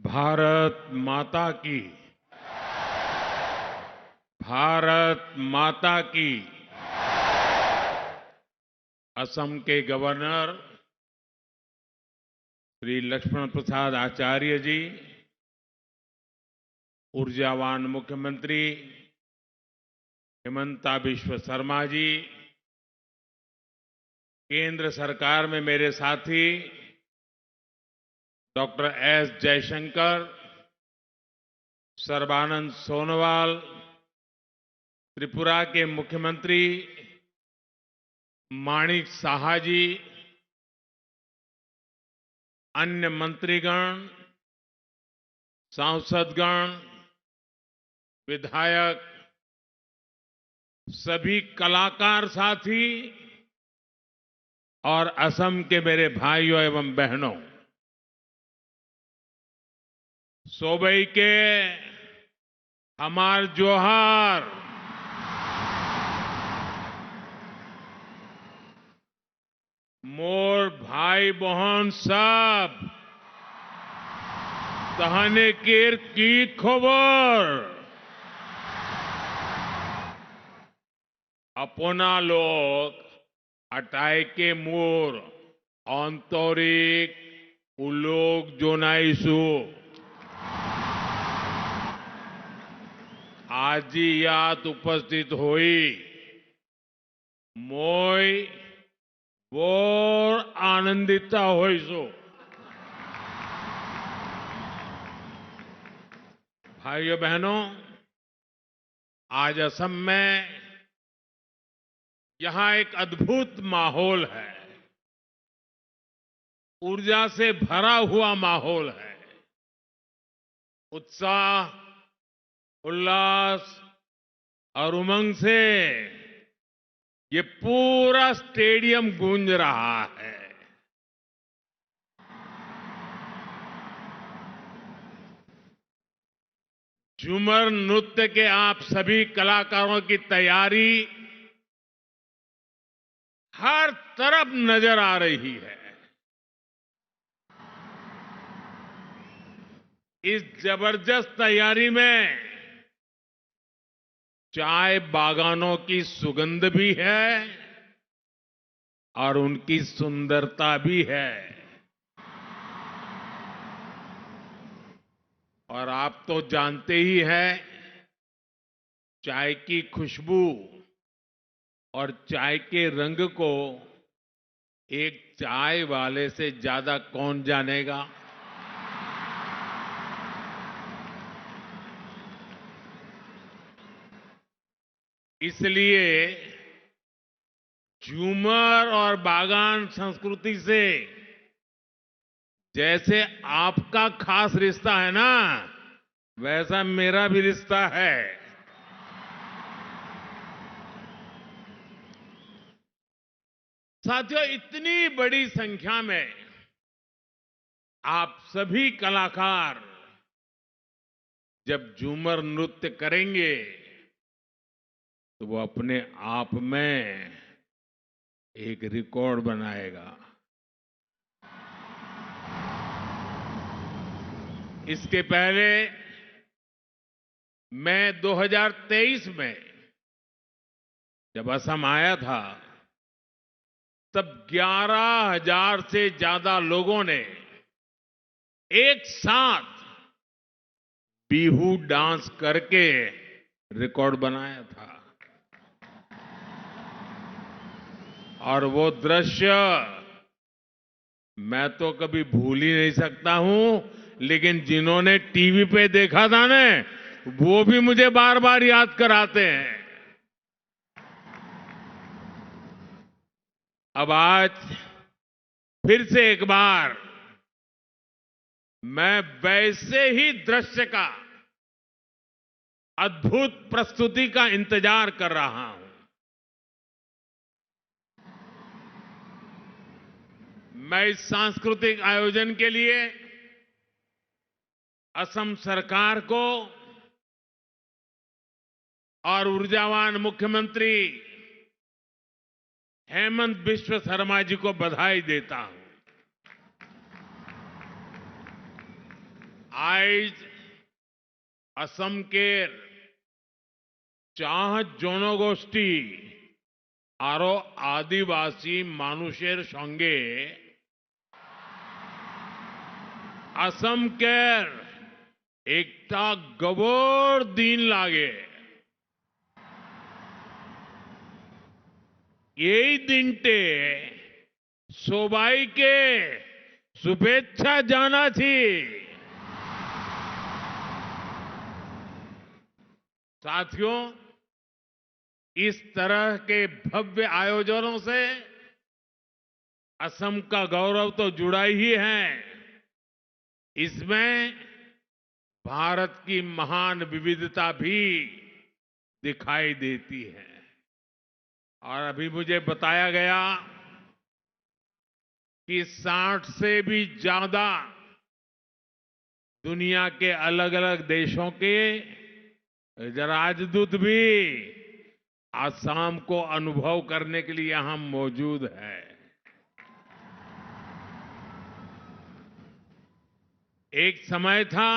भारत माता की। भारत माता की। असम के गवर्नर श्री लक्ष्मण प्रसाद आचार्य जी, ऊर्जावान मुख्यमंत्री हिमंता बिश्व शर्मा जी, केंद्र सरकार में मेरे साथी डॉक्टर एस जयशंकर, सर्बानंद सोनोवाल, त्रिपुरा के मुख्यमंत्री माणिक साहा जी, अन्य मंत्रीगण, सांसदगण, विधायक, सभी कलाकार साथी और असम के मेरे भाइयों एवं बहनों, सोबई के हमार जोहार। मोर भाई बहन सब तहने केर की खबर अपना लोग अटाई के मोर आंतरिक उलोक जोनाइसु आजी यात उपस्थित हुई मोय बोर आनंदिता होइसो। भाइयों बहनों, आज असम में यहां एक अद्भुत माहौल है, ऊर्जा से भरा हुआ माहौल है। उत्साह, उल्लास और उमंग से ये पूरा स्टेडियम गूंज रहा है। झूमर नृत्य के आप सभी कलाकारों की तैयारी हर तरफ नजर आ रही है। इस जबरदस्त तैयारी में चाय बागानों की सुगंध भी है और उनकी सुंदरता भी है। और आप तो जानते ही हैं, चाय की खुशबू और चाय के रंग को एक चाय वाले से ज्यादा कौन जानेगा। इसलिए झूमर और बागान संस्कृति से जैसे आपका खास रिश्ता है ना, वैसा मेरा भी रिश्ता है। साथियों, इतनी बड़ी संख्या में आप सभी कलाकार जब झूमर नृत्य करेंगे तो वो अपने आप में एक रिकॉर्ड बनाएगा। इसके पहले मैं 2023 में जब असम आया था, तब 11,000 से ज्यादा लोगों ने एक साथ बिहू डांस करके रिकॉर्ड बनाया था। और वो दृश्य मैं तो कभी भूल ही नहीं सकता हूं, लेकिन जिन्होंने टीवी पे देखा था ना, वो भी मुझे बार बार याद कराते हैं। अब आज फिर से एक बार मैं वैसे ही दृश्य का, अद्भुत प्रस्तुति का इंतजार कर रहा हूं। मैं इस सांस्कृतिक आयोजन के लिए असम सरकार को और ऊर्जावान मुख्यमंत्री हेमंत बिश्व शर्मा जी को बधाई देता हूं। आयज असम केर चाह जनगोष्ठी आरो आदिवासी मानुषेर संगे असम केर एकटा गबोर दिन लागे यही दिनटे सबाई के शुभेच्छा जाना थी। साथियों, इस तरह के भव्य आयोजनों से असम का गौरव तो जुड़ा ही है, इसमें भारत की महान विविधता भी दिखाई देती है। और अभी मुझे बताया गया कि 60 से भी ज्यादा दुनिया के अलग अलग देशों के राजदूत भी असम को अनुभव करने के लिए यहां मौजूद है। एक समय था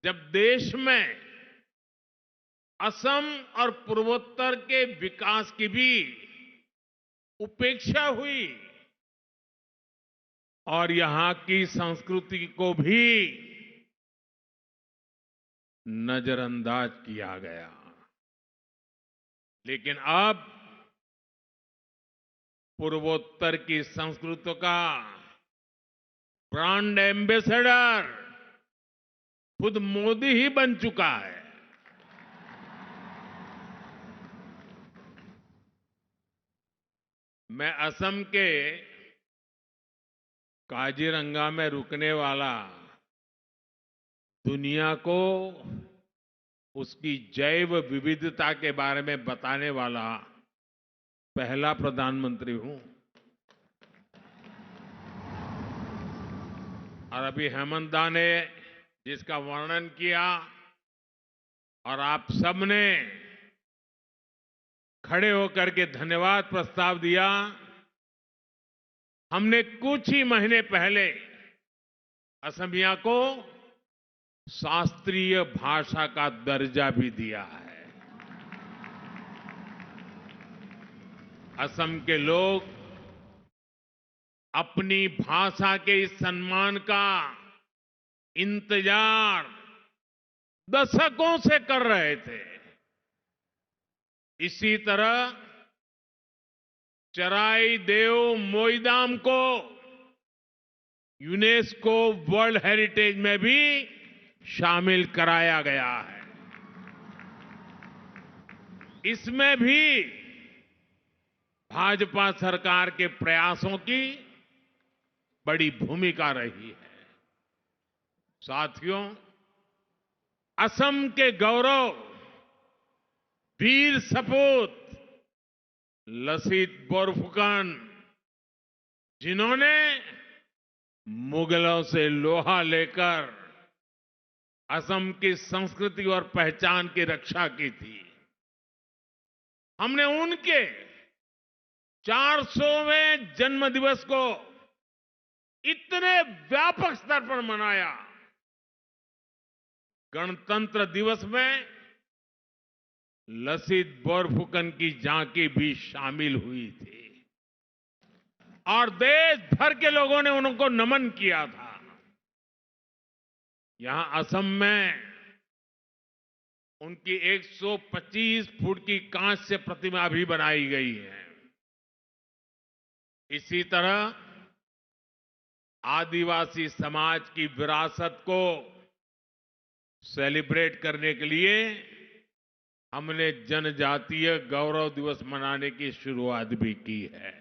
जब देश में असम और पूर्वोत्तर के विकास की भी उपेक्षा हुई और यहां की संस्कृति को भी नजरअंदाज किया गया। लेकिन अब पूर्वोत्तर की संस्कृति का ब्रांड एम्बेसडर खुद मोदी ही बन चुका है। मैं असम के काजीरंगा में रुकने वाला दुनिया को उसकी जैव विविधता के बारे में बताने वाला पहला प्रधानमंत्री हूं। और अभी हेमंत दा ने जिसका वर्णन किया और आप सबने खड़े होकर के धन्यवाद प्रस्ताव दिया, हमने कुछ ही महीने पहले असमिया को शास्त्रीय भाषा का दर्जा भी दिया है। असम के लोग अपनी भाषा के इस सम्मान का इंतजार दशकों से कर रहे थे। इसी तरह चराई देव मोईदाम को यूनेस्को वर्ल्ड हेरिटेज में भी शामिल कराया गया है। इसमें भी भाजपा सरकार के प्रयासों की बड़ी भूमिका रही है। साथियों, असम के गौरव वीर सपूत लसित बोरफुकन, जिन्होंने मुगलों से लोहा लेकर असम की संस्कृति और पहचान की रक्षा की थी। हमने उनके 400वें जन्म दिवस को इतने व्यापक स्तर पर मनाया। गणतंत्र दिवस में लसित बोरफुकन की झांकी भी शामिल हुई थी और देश भर के लोगों ने उनको नमन किया था। यहां असम में उनकी 125 फुट की कांस्य प्रतिमा भी बनाई गई है। इसी तरह आदिवासी समाज की विरासत को सेलिब्रेट करने के लिए हमने जनजातीय गौरव दिवस मनाने की शुरुआत भी की है।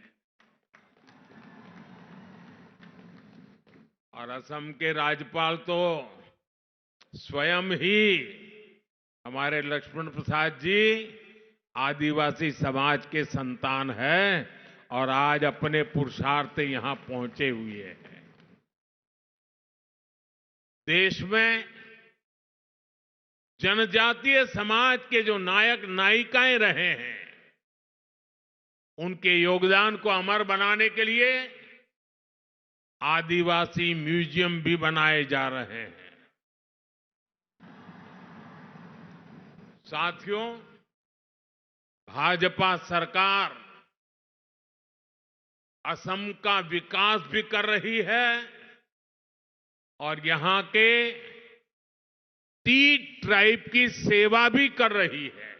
और असम के राज्यपाल तो स्वयं ही हमारे लक्ष्मण प्रसाद जी आदिवासी समाज के संतान हैं और आज अपने पुरुषार्थ से यहां पहुंचे हुए हैं। देश में जनजातीय समाज के जो नायक नायिकाएं रहे हैं, उनके योगदान को अमर बनाने के लिए आदिवासी म्यूजियम भी बनाए जा रहे हैं। साथियों, भाजपा सरकार असम का विकास भी कर रही है और यहां के टी ट्राइब की सेवा भी कर रही है।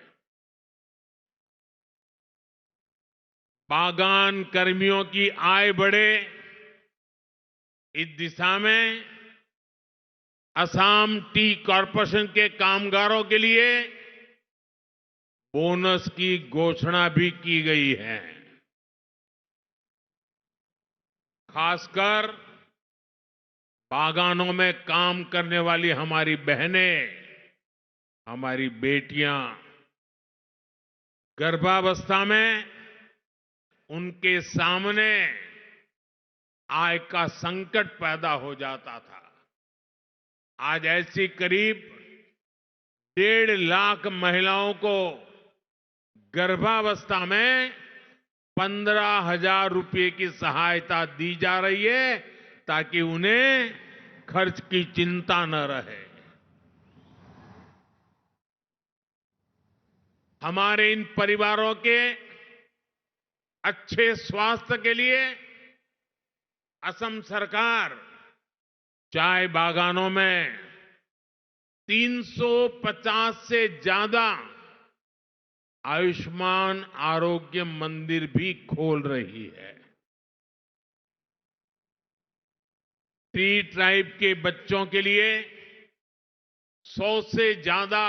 बागान कर्मियों की आय बढ़े, इस दिशा में असम टी कॉरपोरेशन के कामगारों के लिए बोनस की घोषणा भी की गई है। खासकर बागानों में काम करने वाली हमारी बहनें, हमारी बेटियां गर्भावस्था में उनके सामने आय का संकट पैदा हो जाता था। आज ऐसी करीब 1.5 लाख महिलाओं को गर्भावस्था में 15,000 रुपये की सहायता दी जा रही है ताकि उन्हें खर्च की चिंता न रहे। हमारे इन परिवारों के अच्छे स्वास्थ्य के लिए असम सरकार चाय बागानों में 350 से ज्यादा आयुष्मान आरोग्य मंदिर भी खोल रही है। टी ट्राइब के बच्चों के लिए 100 से ज्यादा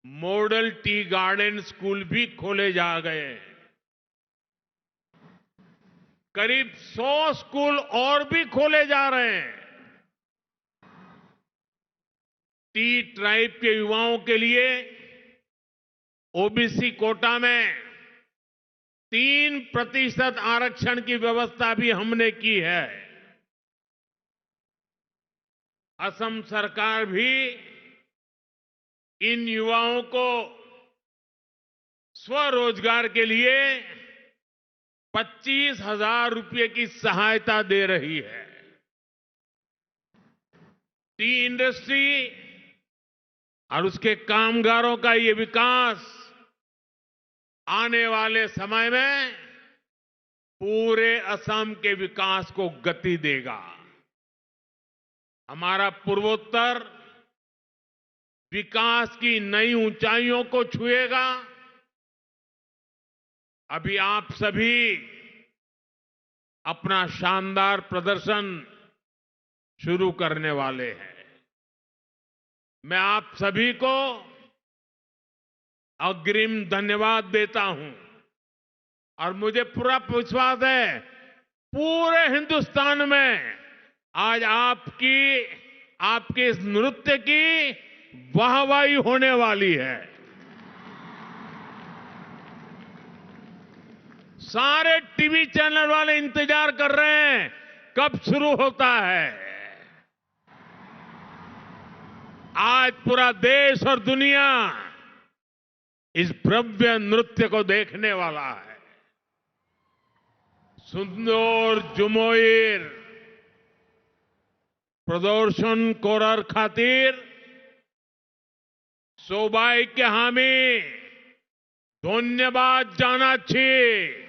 मॉडल टी गार्डन स्कूल भी खोले जा गए। करीब 100 स्कूल और भी खोले जा रहे हैं। टी ट्राइब के युवाओं के लिए ओबीसी कोटा में 3% आरक्षण की व्यवस्था भी हमने की है। असम सरकार भी इन युवाओं को स्वरोजगार के लिए 25,000 रुपये की सहायता दे रही है। टी इंडस्ट्री और उसके कामगारों का ये विकास आने वाले समय में पूरे असम के विकास को गति देगा। हमारा पूर्वोत्तर विकास की नई ऊंचाइयों को छुएगा। अभी आप सभी अपना शानदार प्रदर्शन शुरू करने वाले हैं। मैं आप सभी को अग्रिम धन्यवाद देता हूं और मुझे पूरा विश्वास है पूरे हिंदुस्तान में आज आपके इस नृत्य की वाहवाही होने वाली है। सारे टीवी चैनल वाले इंतजार कर रहे हैं कब शुरू होता है। आज पूरा देश और दुनिया इस भव्य नृत्य को देखने वाला है। सुंदर जुमोइर प्रदर्शन कोरर खातिर सोबाई के हामी धन्यवाद जाना चाहिए।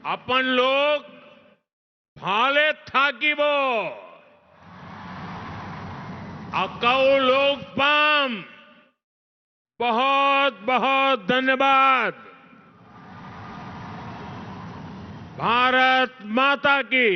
अपन लोग भाले थाकिब अकौ लोग पाम। बहुत बहुत धन्यवाद। भारत माता की।